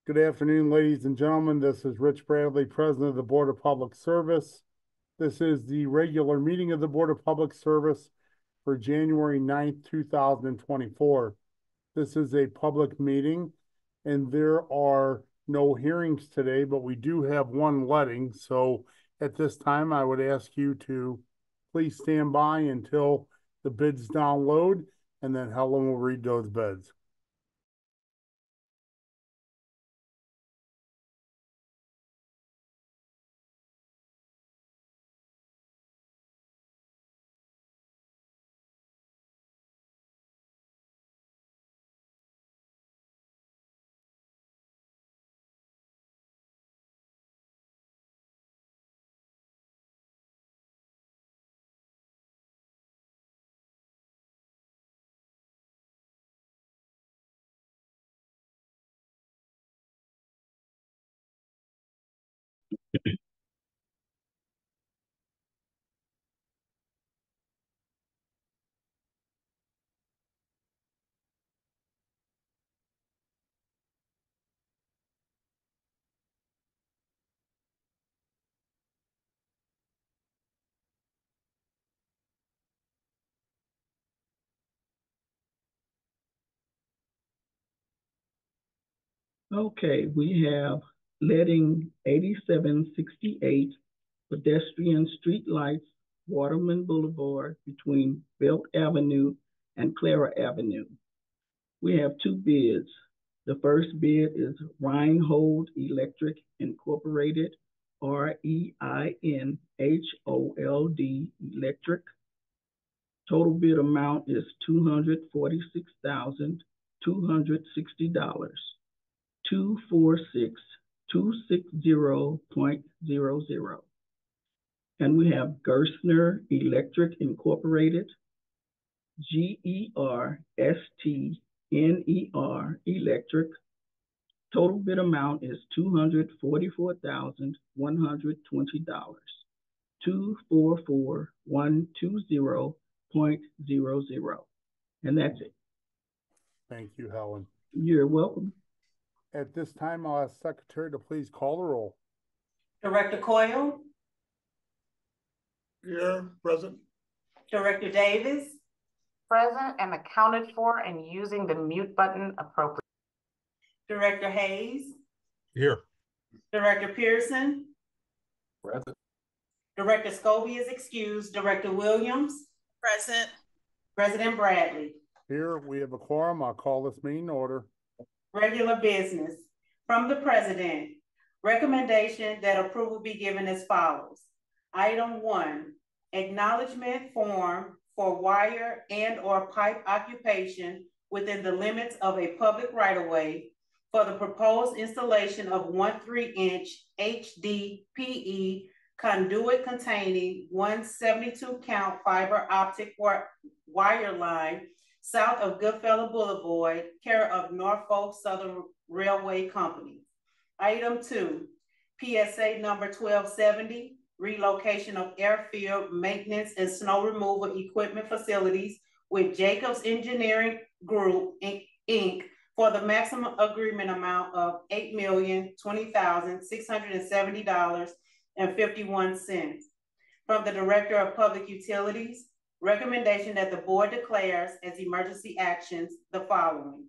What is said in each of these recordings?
Good afternoon, ladies and gentlemen. This is Rich Bradley, President of the Board of Public Service. This is the regular meeting of the Board of Public Service for January 9th, 2024. This is a public meeting, and there are no hearings today, but we do have one letting. So at this time, I would ask you to please stand by until the bids download, and then Helen will read those bids. Okay, we have letting 8768 pedestrian street lights, Waterman Boulevard between Belt Avenue and Clara Avenue. We have two bids. The first bid is Reinhold Electric Incorporated, REINHOLD Electric. Total bid amount is $246,260. 246-260.00. And we have Gerstner Electric Incorporated, GERSTNER Electric. Total bid amount is $244,120. 244,120.00. And that's it. Thank you, Helen. You're welcome. At this time, I'll ask Secretary to please call the roll. Director Coyle? Here, present. Director Davis? Present and accounted for and using the mute button appropriately. Director Hayes? Here. Director Pearson? Present. Director Scobie is excused. Director Williams? Present. President Bradley? Here, we have a quorum. I'll call this meeting to order. Regular business. From the President, recommendation that approval be given as follows. Item 1, acknowledgement form for wire and or pipe occupation within the limits of a public right-of-way for the proposed installation of 1/3-inch HDPE conduit containing 172 count fiber optic wire line south of Goodfellow Boulevard, care of Norfolk Southern Railway Company. Item 2, PSA number 1270, relocation of airfield maintenance and snow removal equipment facilities with Jacobs Engineering Group, Inc. for the maximum agreement amount of $8,020,670.51. From the Director of Public Utilities, recommendation that the board declares as emergency actions the following.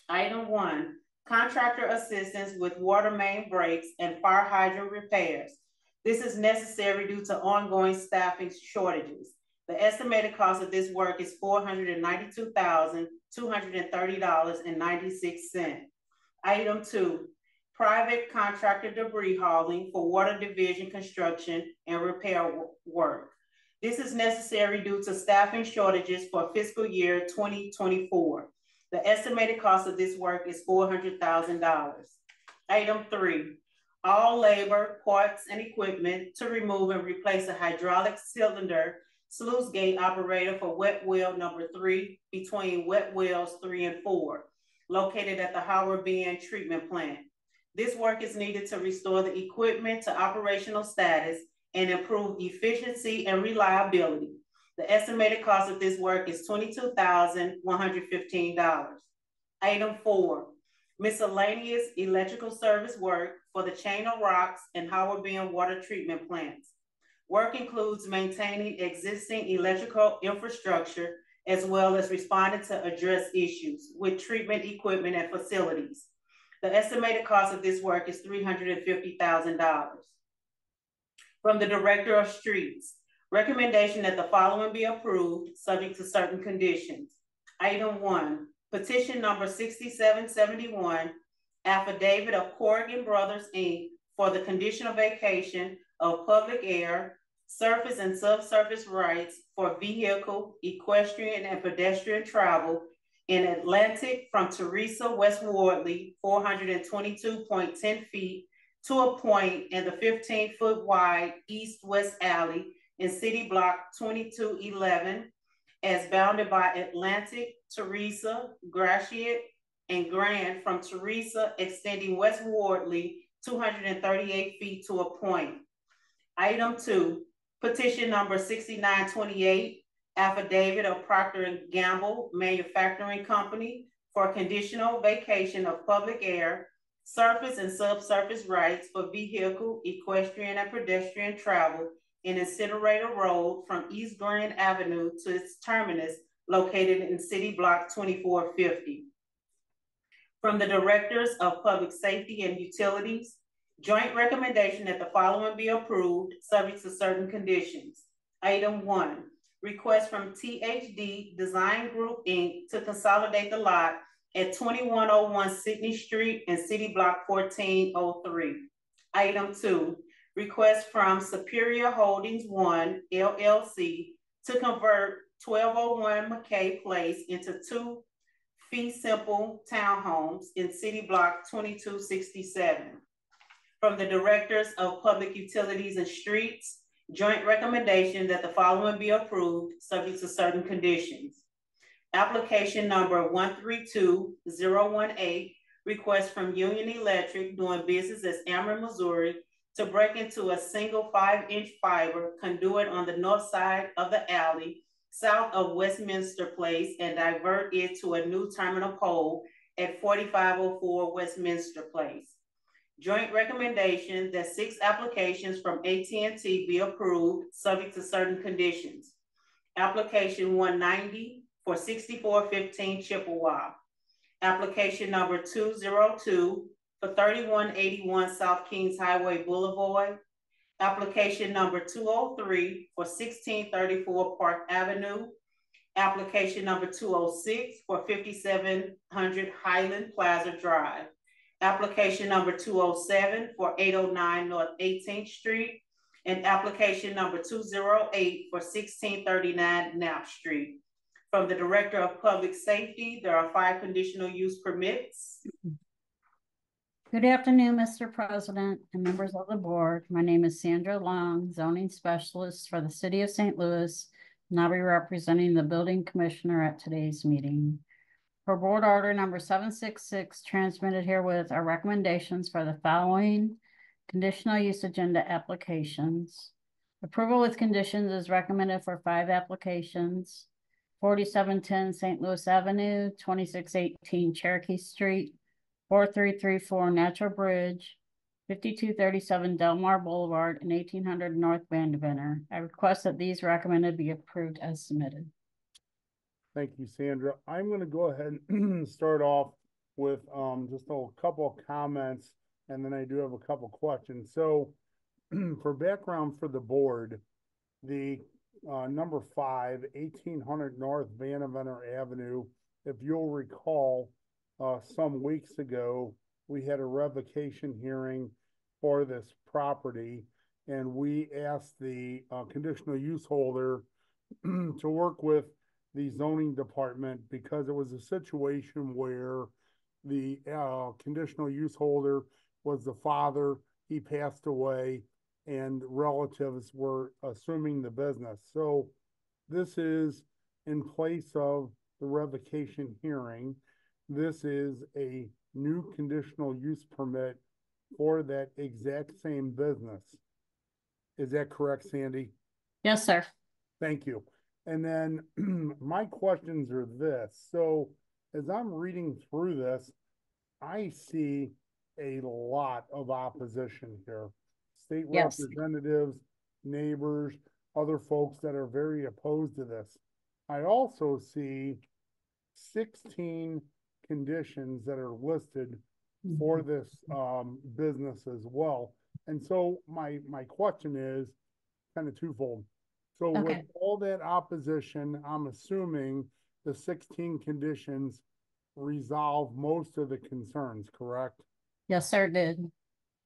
Item 1, contractor assistance with water main breaks and fire hydrant repairs. This is necessary due to ongoing staffing shortages. The estimated cost of this work is $492,230.96. Item 2, private contractor debris hauling for water division construction and repair work. This is necessary due to staffing shortages for fiscal year 2024. The estimated cost of this work is $400,000. Item 3, all labor, parts, and equipment to remove and replace a hydraulic cylinder sluice gate operator for wet well number 3 between wet wells 3 and 4, located at the Howard Bend Treatment Plant. This work is needed to restore the equipment to operational status and improve efficiency and reliability. The estimated cost of this work is $22,115. Item 4, miscellaneous electrical service work for the Chain of Rocks and Howard Bend water treatment plants. Work includes maintaining existing electrical infrastructure as well as responding to address issues with treatment equipment and facilities. The estimated cost of this work is $350,000. From the Director of Streets, recommendation that the following be approved, subject to certain conditions. Item 1, petition number 6771, affidavit of Corrigan Brothers, Inc. for the conditional vacation of public air, surface and subsurface rights for vehicle, equestrian, and pedestrian travel in Atlantic from Teresa West Wardley, 422.10 feet, to a point in the 15-foot wide east-west alley in City Block 2211 as bounded by Atlantic, Teresa, Gratiot, and Grand from Teresa extending West Wardley 238 feet to a point. Item 2, petition number 6928, affidavit of Procter & Gamble Manufacturing Company for conditional vacation of public air, surface and subsurface rights for vehicle, equestrian, and pedestrian travel in Incinerator Road from East Grand Avenue to its terminus located in City Block 2450. From the Directors of Public Safety and Utilities, joint recommendation that the following be approved, subject to certain conditions. Item 1, request from THD Design Group, Inc. to consolidate the lot at 2101 Sydney Street and City Block 1403. Item 2, request from Superior Holdings 1, LLC to convert 1201 McKay Place into 2 fee simple townhomes in City Block 2267. From the Directors of Public Utilities and Streets, joint recommendation that the following be approved, subject to certain conditions. Application number 132018, request from Union Electric doing business as Ameren, Missouri, to break into a single 5-inch fiber conduit on the north side of the alley, south of Westminster Place, and divert it to a new terminal pole at 4504 Westminster Place. Joint recommendation that 6 applications from AT&T be approved, subject to certain conditions. Application 190 for 6415 Chippewa. Application number 202 for 3181 South Kings Highway Boulevard. Application number 203 for 1634 Park Avenue. Application number 206 for 5700 Highland Plaza Drive. Application number 207 for 809 North 18th Street. And application number 208 for 1639 Knapp Street. From the Director of Public Safety, there are 5 conditional use permits. Good afternoon, Mr. President and members of the board. My name is Sandra Long, zoning specialist for the City of St. Louis, and I'll be representing the building commissioner at today's meeting. For board order number 766, transmitted herewith are recommendations for the following conditional use agenda applications. Approval with conditions is recommended for 5 applications: 4710 St. Louis Avenue, 2618 Cherokee Street, 4334 Natural Bridge, 5237 Delmar Boulevard, and 1800 North Vanderbilt. I request that these recommended be approved as submitted. Thank you, Sandra. I'm going to go ahead and start off with just a couple of comments, and then I do have a couple questions. So for background for the board, the number 5, 1800 North Vanderbilt Avenue, if you'll recall, some weeks ago, we had a revocation hearing for this property, and we asked the conditional use holder to work with the zoning department because it was a situation where the conditional use holder was the father, he passed away, and relatives were assuming the business. So this is in place of the revocation hearing. This is a new conditional use permit for that exact same business. Is that correct, Sandy? Yes, sir. Thank you. And then my questions are this. So as I'm reading through this, I see a lot of opposition here. State Yes. representatives, neighbors, other folks that are very opposed to this. I also see 16 conditions that are listed for this business as well. And so my question is kind of twofold. So with Okay. all that opposition, I'm assuming the 16 conditions resolve most of the concerns, correct? Yes, sir, did.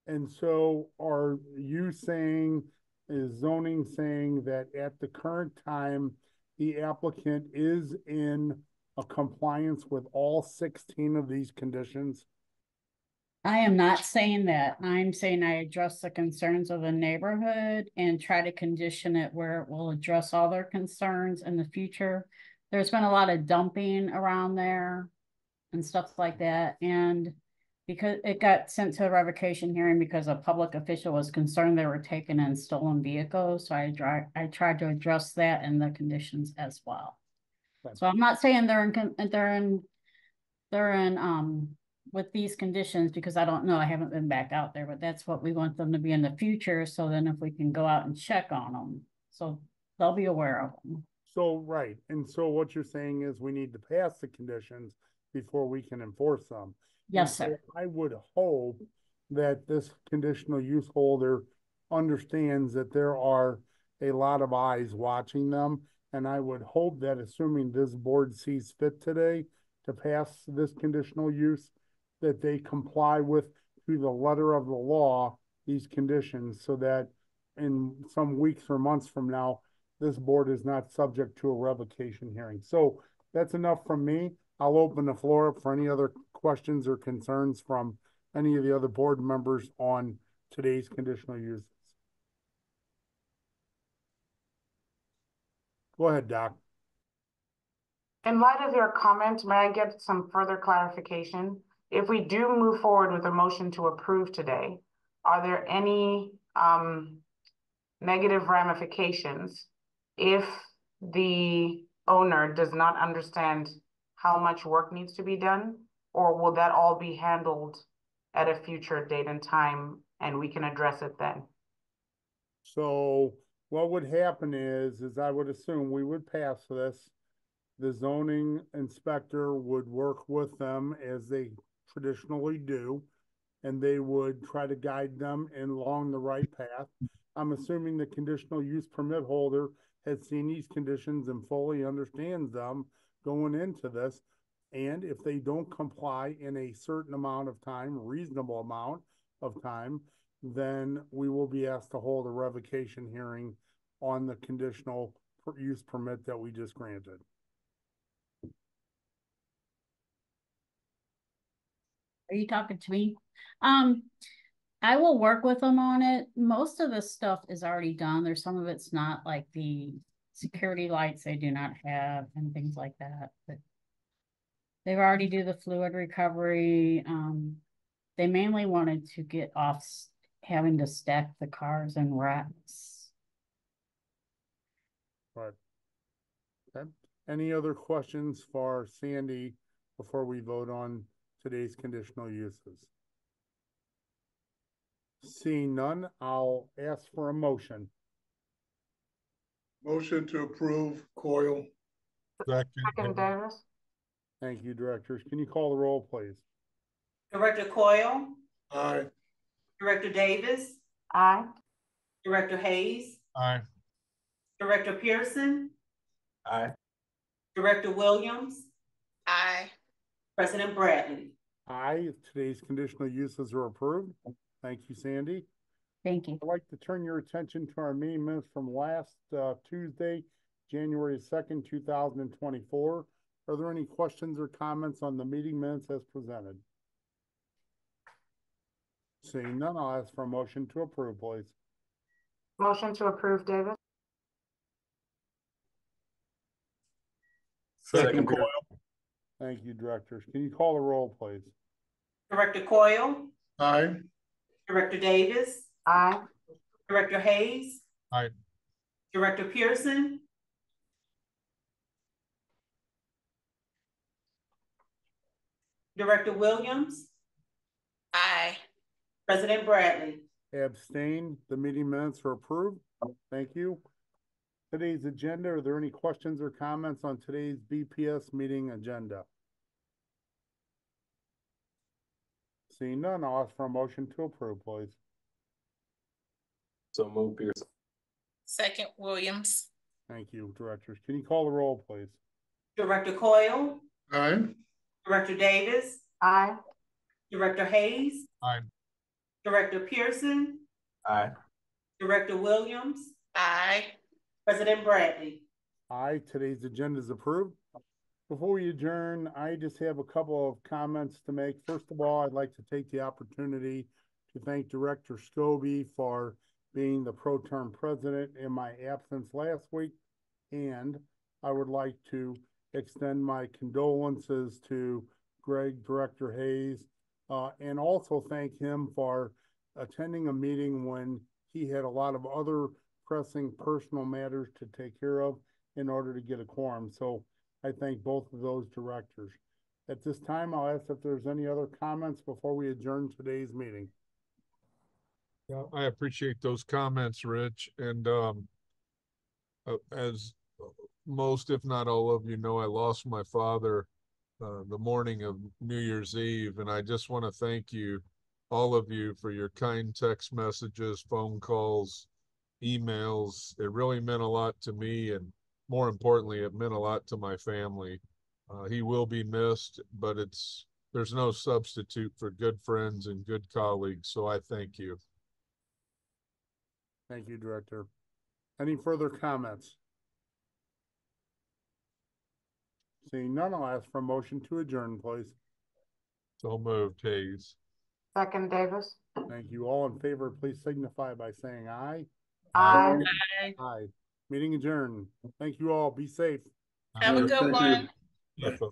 And so are you saying, is zoning saying that at the current time, the applicant is in a compliance with all 16 of these conditions? I am not saying that. I'm saying I address the concerns of the neighborhood and try to condition it where it will address all their concerns in the future. There's been a lot of dumping around there and stuff like that. And because it got sent to a revocation hearing because a public official was concerned they were taking in stolen vehicles. So I tried to address that in the conditions as well. Right. So I'm not saying they're in with these conditions because I don't know, I haven't been back out there, but that's what we want them to be in the future. So then if we can go out and check on them, so they'll be aware of them. So, right. And so what you're saying is we need to pass the conditions before we can enforce them. Yes, And so sir. I would hope that this conditional use holder understands that there are a lot of eyes watching them. And I would hope that assuming this board sees fit today to pass this conditional use, that they comply with, to the letter of the law, these conditions, so that in some weeks or months from now, this board is not subject to a revocation hearing. So that's enough from me. I'll open the floor up for any other questions or concerns from any of the other board members on today's conditional uses. Go ahead, Doc. In light of your comment, may I get some further clarification? If we do move forward with a motion to approve today, are there any negative ramifications if the owner does not understand how much work needs to be done? Or will that all be handled at a future date and time and we can address it then? So what would happen is I would assume we would pass this. The zoning inspector would work with them as they traditionally do, and they would try to guide them along the right path. I'm assuming the conditional use permit holder has seen these conditions and fully understands them going into this. And if they don't comply in a certain amount of time, reasonable amount of time, then we will be asked to hold a revocation hearing on the conditional use permit that we just granted. Are you talking to me? I will work with them on it. Most of the stuff is already done. There's some of it's not, like the security lights they do not have and things like that, but they've already do the fluid recovery. They mainly wanted to get off having to stack the cars in racks. Right. Okay. Any other questions for Sandy before we vote on today's conditional uses? Seeing none, I'll ask for a motion. Motion to approve Coyle. Second, Davis? Thank you, directors. Can you call the roll, please? Director Coyle, Aye. Director Davis, Aye. Director Hayes, Aye. Director Pearson, Aye. Director Williams, Aye. President Bradley. Aye, today's conditional uses are approved. Thank you, Sandy. Thank you. I'd like to turn your attention to our meeting minutes from last Tuesday, January 2nd, 2024. Are there any questions or comments on the meeting minutes as presented? Seeing none, I'll ask for a motion to approve, please. Motion to approve, Davis? Second Coyle. Thank you, directors. Can you call the roll, please? Director Coyle, Aye. Director Davis, Aye. Director Hayes. Aye. Director Pearson. Director Williams, President Bradley. Abstained. The meeting minutes are approved. Thank you. Today's agenda, are there any questions or comments on today's BPS meeting agenda? Seeing none, I'll ask for a motion to approve, please. So move Pearson. Second, Williams. Thank you, directors. Can you call the roll, please? Director Coyle, Aye. Director Davis, Aye. Director Hayes. Aye. Director Pearson, Aye. Director Williams, Aye. President Bradley. Aye, today's agenda is approved. Before we adjourn, I just have a couple of comments to make. First of all, I'd like to take the opportunity to thank Director Scobie for being the pro tem president in my absence last week. And I would like to extend my condolences to Greg, Director Hayes, and also thank him for attending a meeting when he had a lot of other pressing personal matters to take care of in order to get a quorum. So I thank both of those directors. At this time, I'll ask if there's any other comments before we adjourn today's meeting. Yeah, I appreciate those comments, Rich. And as most, if not all of you know, I lost my father the morning of New Year's Eve. And I just want to thank you, all of you, for your kind text messages, phone calls, emails. It really meant a lot to me. And more importantly, it meant a lot to my family. He will be missed, but there's no substitute for good friends and good colleagues. So I thank you. Thank you, Director. Any further comments? Seeing none, I'll ask for a motion to adjourn, please. So moved, Hayes. Second, Davis. Thank you. All in favor, please signify by saying aye. Aye. Aye. Aye. Meeting adjourned. Thank you all. Be safe. Have a good Thank you. one. Yes, sir.